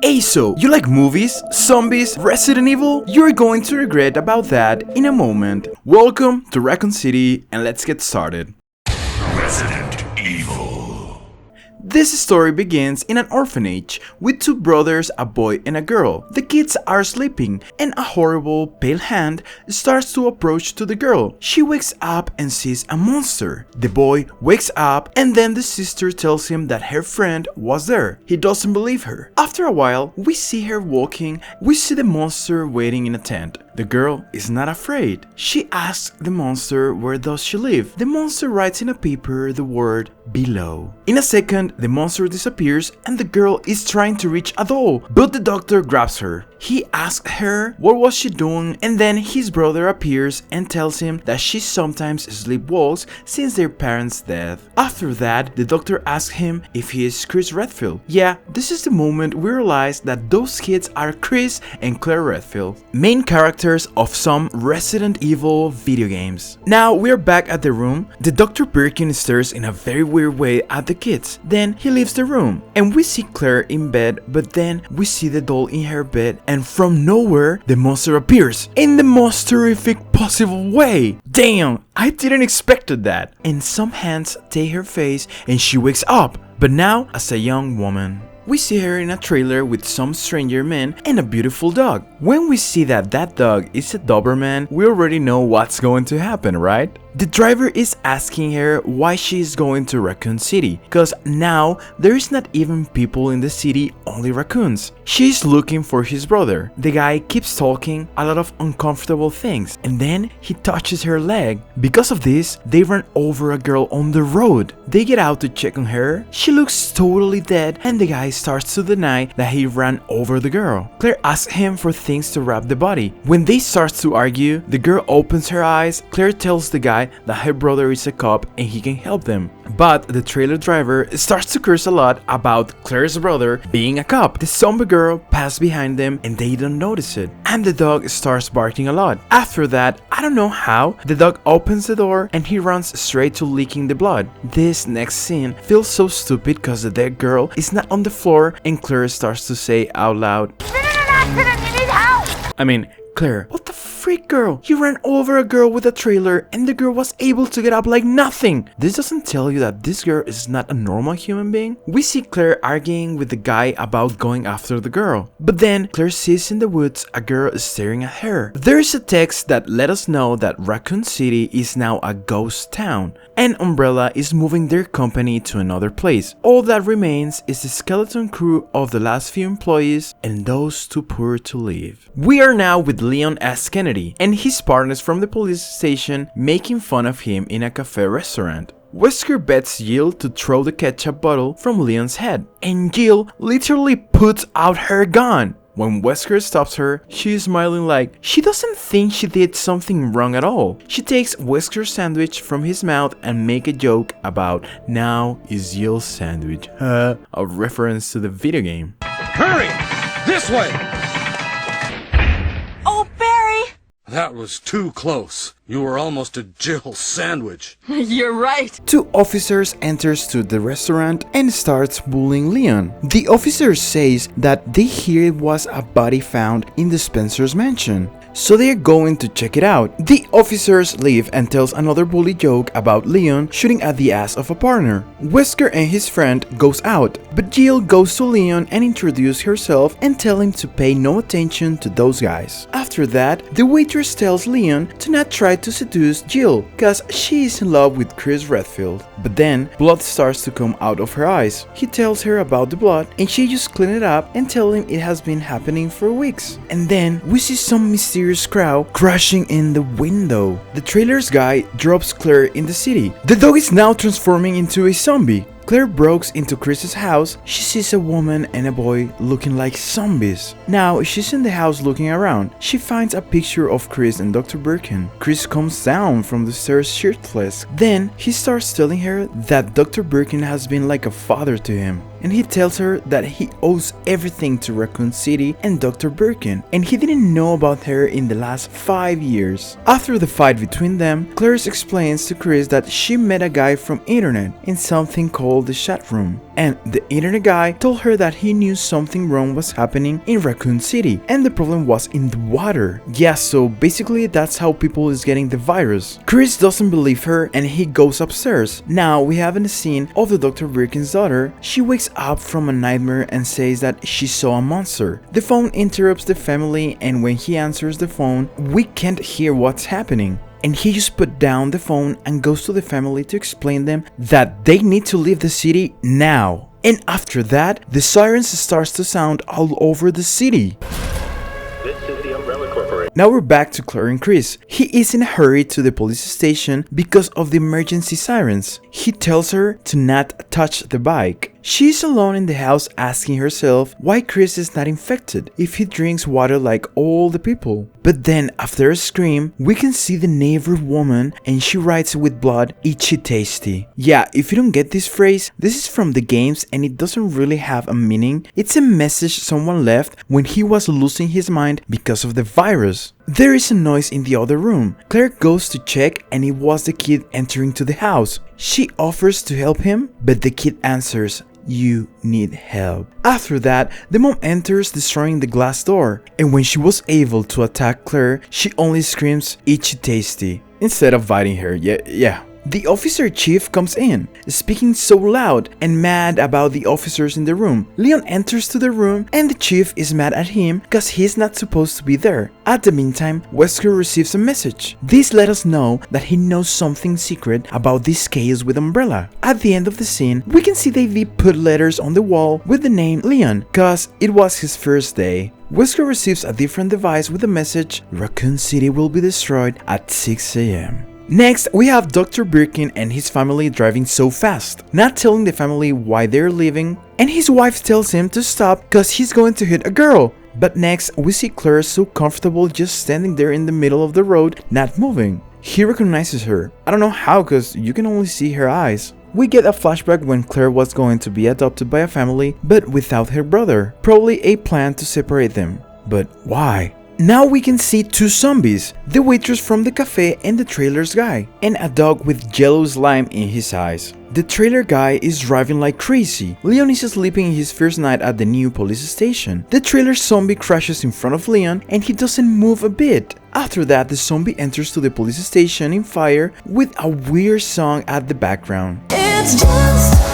Hey, so you like movies, zombies, Resident Evil? You're going to regret about that in a moment. Welcome to Raccoon City and let's get started. Resident Evil. This story begins in an orphanage with two brothers, a boy and a girl. The kids are sleeping and a horrible pale hand starts to approach to the girl. She wakes up and sees a monster. The boy wakes up and then the sister tells him that her friend was there. He doesn't believe her. After a while, we see her walking. We see the monster waiting in a tent. The girl is not afraid. She asks the monster where does she live. The monster writes in a paper the word below. In a second, the monster disappears and the girl is trying to reach a doll, but the doctor grabs her. He asks her what was she doing and then his brother appears and tells him that she sometimes sleepwalks since their parents' death. After that, the doctor asks him if he is Chris Redfield. Yeah, this is the moment we realize that those kids are Chris and Claire Redfield, main characters of some Resident Evil video games. Now we're back at the room. The Dr. Birkin stares in a very weird way at the kids. Then he leaves the room and we see Claire in bed, but then we see the doll in her bed and from nowhere the monster appears in the most terrific possible way. Damn, I didn't expect that. And some hands take her face and she wakes up, but now as a young woman. We see her in a trailer with some stranger men and a beautiful dog. When we see that dog is a Doberman, we already know what's going to happen, right? The driver is asking her why she is going to Raccoon City, cause now there is not even people in the city, only raccoons. She is looking for his brother. The guy keeps talking a lot of uncomfortable things and then he touches her leg. Because of this, they run over a girl on the road. They get out to check on her. She looks totally dead and the guy starts to deny that he ran over the girl. Claire asks him for things to wrap the body. When they start to argue, the girl opens her eyes. Claire tells the guy that her brother is a cop and he can help them. But the trailer driver starts to curse a lot about Claire's brother being a cop. The zombie girl passes behind them and they don't notice it. And the dog starts barking a lot. After that, I don't know how, the dog opens the door and he runs straight to licking the blood. This next scene feels so stupid because the dead girl is not on the floor and Claire starts to say out loud, "You're in an accident, you need help!" I mean, Claire, what the freak, girl? You ran over a girl with a trailer and the girl was able to get up like nothing. This doesn't tell you that this girl is not a normal human being. We see Claire arguing with the guy about going after the girl. But then Claire sees in the woods a girl staring at her. There is a text that let us know that Raccoon City is now a ghost town and Umbrella is moving their company to another place. All that remains is the skeleton crew of the last few employees and those too poor to leave. We are now with Leon S. Kennedy and his partners from the police station making fun of him in a cafe restaurant. Wesker bets Jill to throw the ketchup bottle from Leon's head, and Jill literally puts out her gun. When Wesker stops her, she is smiling like she doesn't think she did something wrong at all. She takes Wesker's sandwich from his mouth and make a joke about now is Jill's sandwich, a reference to the video game. Hurry! This way! Oh, Barry! That was too close. You were almost a Jill sandwich. You're right. Two officers enters to the restaurant and starts bullying Leon. The officer says that they hear it was a body found in the Spencer's mansion, so they are going to check it out. The officers leave and tells another bully joke about Leon shooting at the ass of a partner. Wesker and his friend goes out, but Jill goes to Leon and introduces herself and tell him to pay no attention to those guys. After that, the waitress tells Leon to not try to seduce Jill cause she is in love with Chris Redfield. But then blood starts to come out of her eyes. He tells her about the blood and she just clean it up and tell him it has been happening for weeks. And then we see some mysterious crowd crashing in the window. The trailer's guy drops Claire in the city. The dog is now transforming into a zombie. Claire breaks into Chris's house. She sees a woman and a boy looking like zombies. Now she's in the house looking around. She finds a picture of Chris and Dr. Birkin. Chris comes down from the stairs shirtless. Then he starts telling her that Dr. Birkin has been like a father to him. and he tells her that he owes everything to Raccoon City and Dr. Birkin, and he didn't know about her in the last 5 years. After the fight between them, Clarice explains to Chris that she met a guy from internet in something called the chat room, and the internet guy told her that he knew something wrong was happening in Raccoon City, and the problem was in the water. Yeah, so basically that's how people is getting the virus. Chris doesn't believe her and he goes upstairs. Now we have a scene of the Dr. Birkin's daughter. She wakes up from a nightmare and says that she saw a monster. The phone interrupts the family, and when he answers the phone, we can't hear what's happening. And he just put down the phone and goes to the family to explain them that they need to leave the city now. And after that, the sirens starts to sound all over the city. Now we're back to Claire and Chris. He is in a hurry to the police station because of the emergency sirens. He tells her to not touch the bike. She is alone in the house asking herself why Chris is not infected if he drinks water like all the people. But then after a scream, we can see the neighbor woman and she writes with blood, "Itchy tasty." Yeah, if you don't get this phrase, this is from the games and it doesn't really have a meaning. It's a message someone left when he was losing his mind because of the virus. There is a noise in the other room. Claire goes to check and it was the kid entering to the house. She offers to help him, but the kid answers, "You need help." After that, the mom enters destroying the glass door, and when she was able to attack Claire, she only screams, "Itchy tasty," instead of biting her. Yeah. The officer chief comes in, speaking so loud and mad about the officers in the room. Leon enters to the room and the chief is mad at him because he's not supposed to be there. At the meantime, Wesker receives a message. This let us know that he knows something secret about this chaos with Umbrella. At the end of the scene, we can see David put letters on the wall with the name Leon because it was his first day. Wesker receives a different device with the message, "Raccoon City will be destroyed at 6 a.m. Next, we have Dr. Birkin and his family driving so fast, not telling the family why they're leaving, and his wife tells him to stop because he's going to hit a girl. But next, we see Claire so comfortable just standing there in the middle of the road, not moving. He recognizes her. I don't know how because you can only see her eyes. We get a flashback when Claire was going to be adopted by a family, but without her brother. Probably a plan to separate them. But why? Now we can see two zombies, the waitress from the cafe and the trailer's guy, and a dog with yellow slime in his eyes. The trailer guy is driving like crazy. Leon is sleeping in his first night at the new police station. The trailer zombie crashes in front of Leon and he doesn't move a bit. After that, the zombie enters to the police station in fire with a weird song at the background. It's just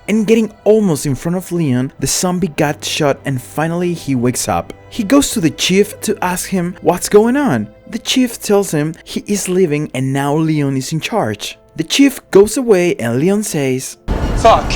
and getting almost in front of Leon, the zombie got shot and finally he wakes up. He goes to the chief to ask him what's going on. The chief tells him he is leaving and now Leon is in charge. The chief goes away and Leon says, "Fuck."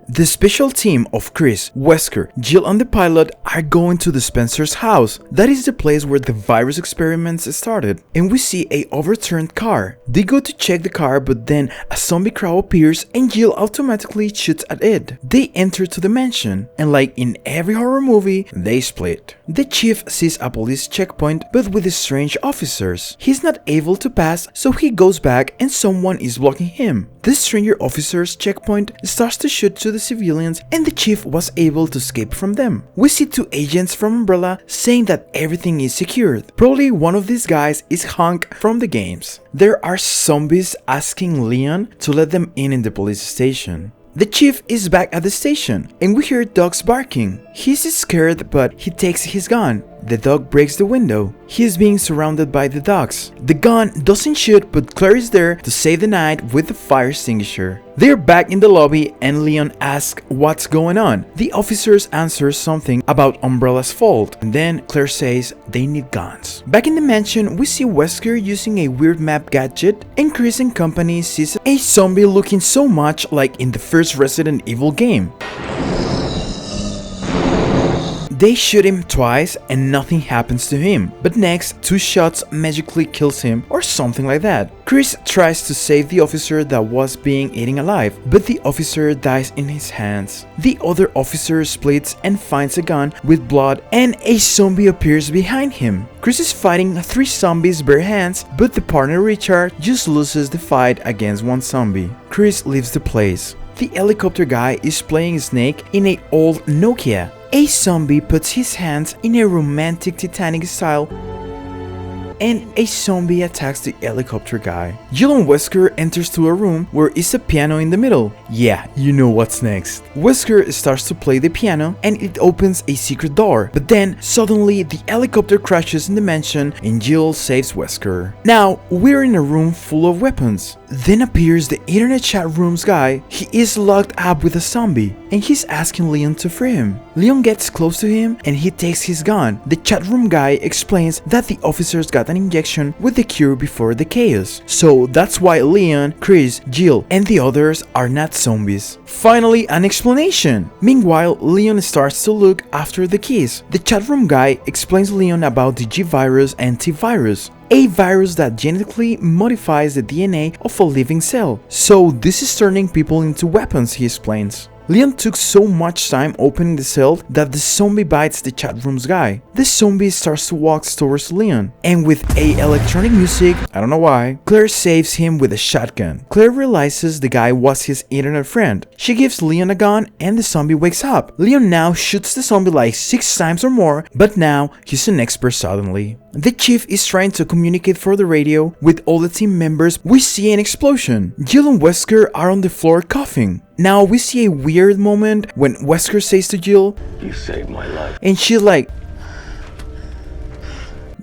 The special team of Chris, Wesker, Jill and the pilot are going to the Spencer's house. That is the place where the virus experiments started. And we see a overturned car. They go to check the car, but then a zombie crowd appears and Jill automatically shoots at it. They enter to the mansion, and like in every horror movie, they split. The chief sees a police checkpoint, but with strange officers. He's not able to pass, so he goes back and someone is blocking him. The stranger officer's checkpoint starts to shoot to the civilians and the chief was able to escape from them. We see two agents from Umbrella saying that everything is secured. Probably one of these guys is Hank from the games. There are zombies asking Leon to let them in the police station. The chief is back at the station and we hear dogs barking. He's scared but he takes his gun. The dog breaks the window. He is being surrounded by the dogs. The gun doesn't shoot but Claire is there to save the night with the fire extinguisher. They're back in the lobby and Leon asks what's going on. The officers answer something about Umbrella's fault and then Claire says they need guns. Back in the mansion we see Wesker using a weird map gadget and Chris and company sees a zombie looking so much like in the first Resident Evil game. They shoot him twice and nothing happens to him, but next 2 shots magically kills him or something like that. Chris tries to save the officer that was being eaten alive, but the officer dies in his hands. The other officer splits and finds a gun with blood and a zombie appears behind him. Chris is fighting 3 zombies bare hands, but the partner Richard just loses the fight against 1 zombie. Chris leaves the place. The helicopter guy is playing Snake in an old Nokia. A zombie puts his hands in a romantic Titanic style and a zombie attacks the helicopter guy. Jill and Wesker enters to a room where is a piano in the middle. Yeah, you know what's next. Wesker starts to play the piano and it opens a secret door, but then suddenly the helicopter crashes in the mansion and Jill saves Wesker. Now we're in a room full of weapons. Then appears the internet chat room's guy. He is locked up with a zombie and he's asking Leon to free him. Leon gets close to him and he takes his gun. The chat room guy explains that the officers got an injection with the cure before the chaos. So that's why Leon, Chris, Jill, and the others are not zombies. Finally, an explanation. Meanwhile, Leon starts to look after the keys. The chat room guy explains Leon about the G-Virus antivirus, a virus that genetically modifies the DNA of a living cell. So this is turning people into weapons, he explains. Leon took so much time opening the cell that the zombie bites the chat room's guy. The zombie starts to walk towards Leon, and with electronic music, I don't know why, Claire saves him with a shotgun. Claire realizes the guy was his internet friend. She gives Leon a gun and the zombie wakes up. Leon now shoots the zombie like 6 times or more, but now he's an expert suddenly. The chief is trying to communicate for the radio with all the team members. We see an explosion. Jill and Wesker are on the floor coughing. Now we see a weird moment when Wesker says to Jill, "You saved my life." and she's like,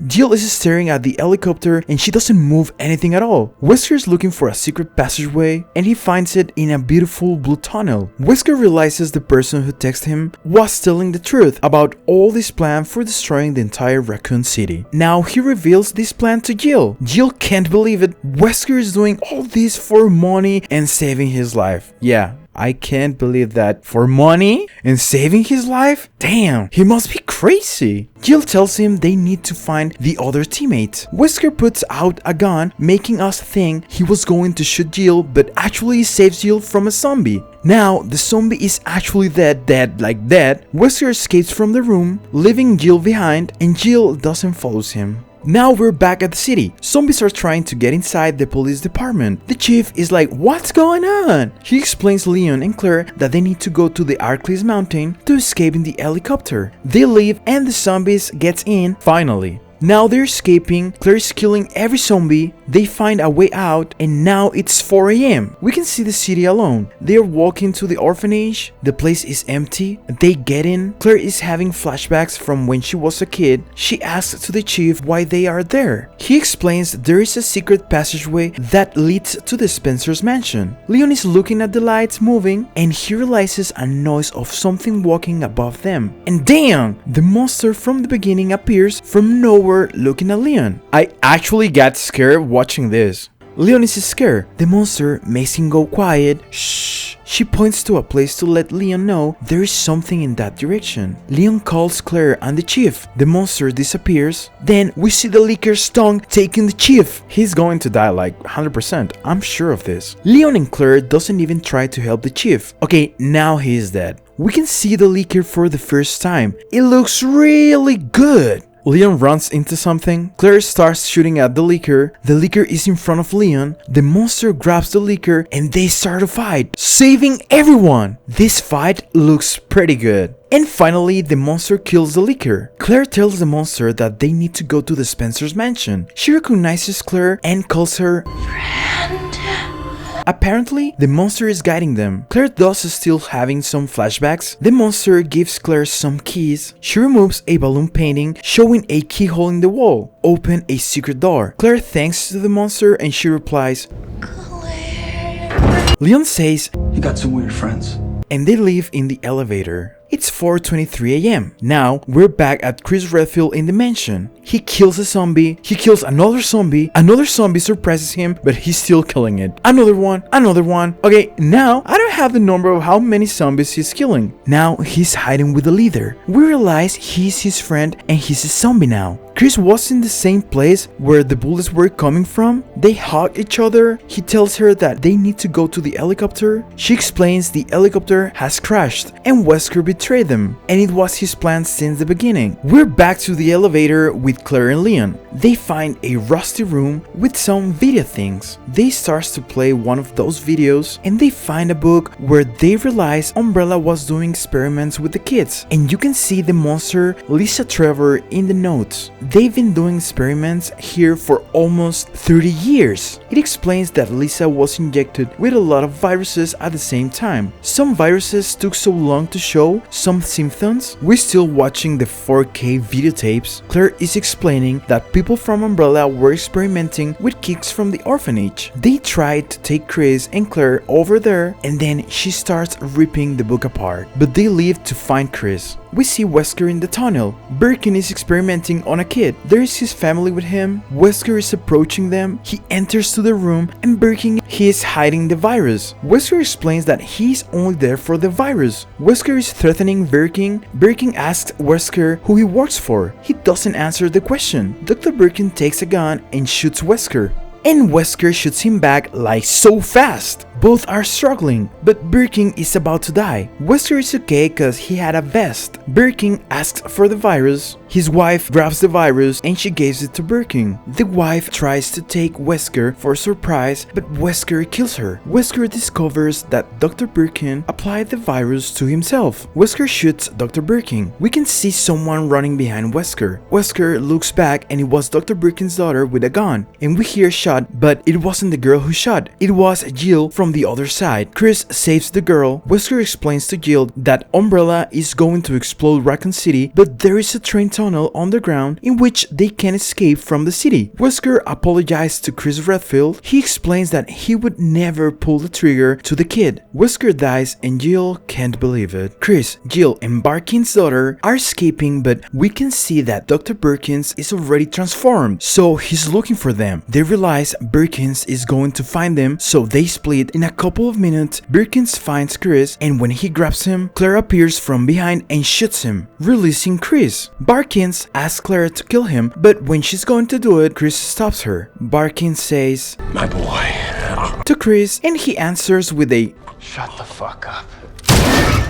Jill is staring at the helicopter and she doesn't move anything at all. Wesker is looking for a secret passageway and he finds it in a beautiful blue tunnel. Wesker realizes the person who texted him was telling the truth about all this plan for destroying the entire Raccoon City. Now he reveals this plan to Jill. Jill can't believe it. Wesker is doing all this for money and saving his life. Yeah, I can't believe that. For money and saving his life? Damn, he must be crazy. Jill tells him they need to find the other teammates. Wesker puts out a gun, making us think he was going to shoot Jill, but actually saves Jill from a zombie. Now, the zombie is actually dead. Wesker escapes from the room, leaving Jill behind, and Jill doesn't follow him. Now we're back at the city. Zombies are trying to get inside the police department. The chief is like, what's going on? He explains Leon and Claire that they need to go to the Arclis mountain to escape in the helicopter. They leave and the zombies gets in finally. Now they're escaping, Claire is killing every zombie, they find a way out, and now it's 4 AM. We can see the city alone. They are walking to the orphanage, the place is empty, they get in, Claire is having flashbacks from when she was a kid. She asks to the chief why they are there. He explains there is a secret passageway that leads to the Spencer's mansion. Leon is looking at the lights moving, and he realizes a noise of something walking above them. And damn! The monster from the beginning appears from nowhere looking at Leon. I actually got scared watching this. Leon is scared. The monster makes him go quiet. Shh. She points to a place to let Leon know there is something in that direction. Leon calls Claire and the chief. The monster disappears. Then we see the leaker's tongue taking the chief. He's going to die like 100%. I'm sure of this. Leon and Claire doesn't even try to help the chief. Okay, now he is dead. We can see the leaker for the first time. It looks really good. Leon runs into something. Claire starts shooting at the leaker. The leaker is in front of Leon. The monster grabs the leaker and they start a fight, saving everyone. This fight looks pretty good. And finally, the monster kills the leaker. Claire tells the monster that they need to go to the Spencer's mansion. She recognizes Claire and calls her friend. Apparently, the monster is guiding them. Claire does still having some flashbacks. The monster gives Claire some keys. She removes a balloon painting showing a keyhole in the wall. Open a secret door. Claire thanks to the monster and she replies, Claire. Leon says, "You got some weird friends." And they leave in the elevator. It's 4:23 AM. Now we're back at Chris Redfield in the mansion. He kills a zombie, he kills another zombie surprises him, but he's still killing it. Another one. Okay, now I don't have the number of how many zombies he's killing. Now he's hiding with the leader. We realize he's his friend and he's a zombie now. Chris was in the same place where the bullets were coming from. They hug each other. He tells her that they need to go to the helicopter. She explains the helicopter has crashed and Wesker betrayed them, and it was his plan since the beginning. We're back to the elevator with Claire and Leon. They find a rusty room with some video things. They start to play one of those videos and they find a book where they realize Umbrella was doing experiments with the kids, and you can see the monster Lisa Trevor in the notes. They've been doing experiments here for almost 30 years. It explains that Lisa was injected with a lot of viruses at the same time. Some viruses took so long to show some symptoms. We're still watching the 4K videotapes. Claire is explaining that people from Umbrella were experimenting with kids from the orphanage. They tried to take Chris and Claire over there, and then she starts ripping the book apart. But they leave to find Chris. We see Wesker in the tunnel. Birkin is experimenting on a kid. There is his family with him. Wesker is approaching them. He enters to the room and Birkin is hiding the virus. Wesker explains that he's only there for the virus. Wesker is threatening Birkin. Birkin asks Wesker who he works for. He doesn't answer the question. Dr. Birkin takes a gun and shoots Wesker. And Wesker shoots him back like so fast. Both are struggling, but Birkin is about to die. Wesker is okay cause he had a vest. Birkin asks for the virus. His wife grabs the virus and she gives it to Birkin. The wife tries to take Wesker for a surprise, but Wesker kills her. Wesker discovers that Dr. Birkin applied the virus to himself. Wesker shoots Dr. Birkin. We can see someone running behind Wesker. Wesker looks back and it was Dr. Birkin's daughter with a gun. And we hear a shot, but it wasn't the girl who shot. It was Jill from the other side. Chris saves the girl. Wesker explains to Jill that Umbrella is going to explode Raccoon City, but there is a train tunnel underground in which they can escape from the city. Wesker apologized to Chris Redfield. He explains that he would never pull the trigger to the kid. Wesker dies and Jill can't believe it. Chris, Jill, and Birkin's daughter are escaping, but we can see that Dr. Birkins is already transformed, so he's looking for them. They realize Birkins is going to find them, so they split. In a couple of minutes, Birkins finds Chris, and when he grabs him, Claire appears from behind and shoots him, releasing Chris. Birkins asks Claire to kill him, but when she's going to do it, Chris stops her. Birkins says, My boy. to Chris, and he answers with a Shut the fuck up.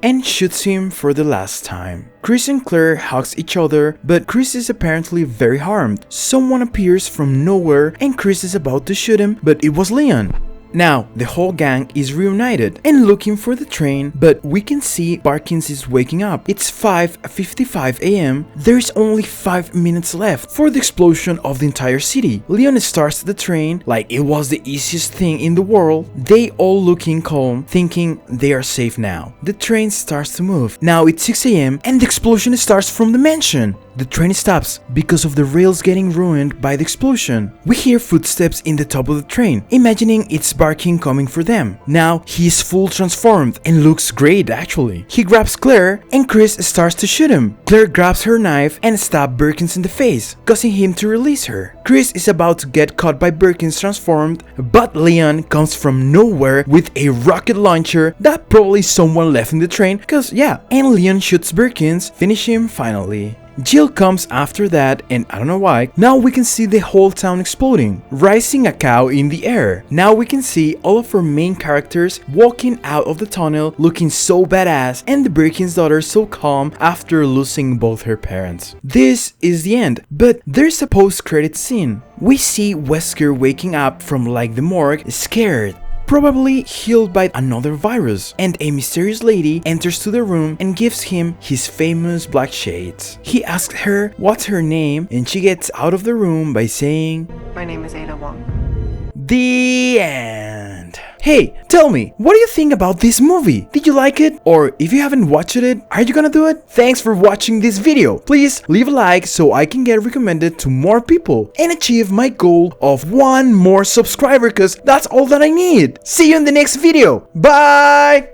and shoots him for the last time. Chris and Claire hugs each other, but Chris is apparently very harmed. Someone appears from nowhere and Chris is about to shoot him, but it was Leon. Now, the whole gang is reunited and looking for the train, but we can see Birkins is waking up. It's 5:55 a.m. There's only 5 minutes left for the explosion of the entire city. Leon starts the train like it was the easiest thing in the world. They all looking calm, thinking they are safe now. The train starts to move. Now it's 6 a.m. and the explosion starts from the mansion. The train stops because of the rails getting ruined by the explosion. We hear footsteps in the top of the train, imagining it's Birkin coming for them. Now he is full transformed and looks great actually. He grabs Claire and Chris starts to shoot him. Claire grabs her knife and stabs Birkins in the face, causing him to release her. Chris is about to get caught by Birkins transformed, but Leon comes from nowhere with a rocket launcher that probably someone left in the train, cause yeah, and Leon shoots Birkins, finish him finally. Jill comes after that, and I don't know why. Now we can see the whole town exploding, rising a cow in the air. Now we can see all of our main characters walking out of the tunnel looking so badass, and the Birkin's daughter so calm after losing both her parents. This is the end, but there's a post-credit scene. We see Wesker waking up from like the morgue, scared, probably healed by another virus, and a mysterious lady enters to the room and gives him his famous black shades. He asks her what's her name, and she gets out of the room by saying, My name is Ada Wong. The end. Hey, tell me, what do you think about this movie? Did you like it? Or if you haven't watched it, are you gonna do it? Thanks for watching this video. Please leave a like so I can get recommended to more people and achieve my goal of 1 more subscriber, cause that's all that I need. See you in the next video. Bye!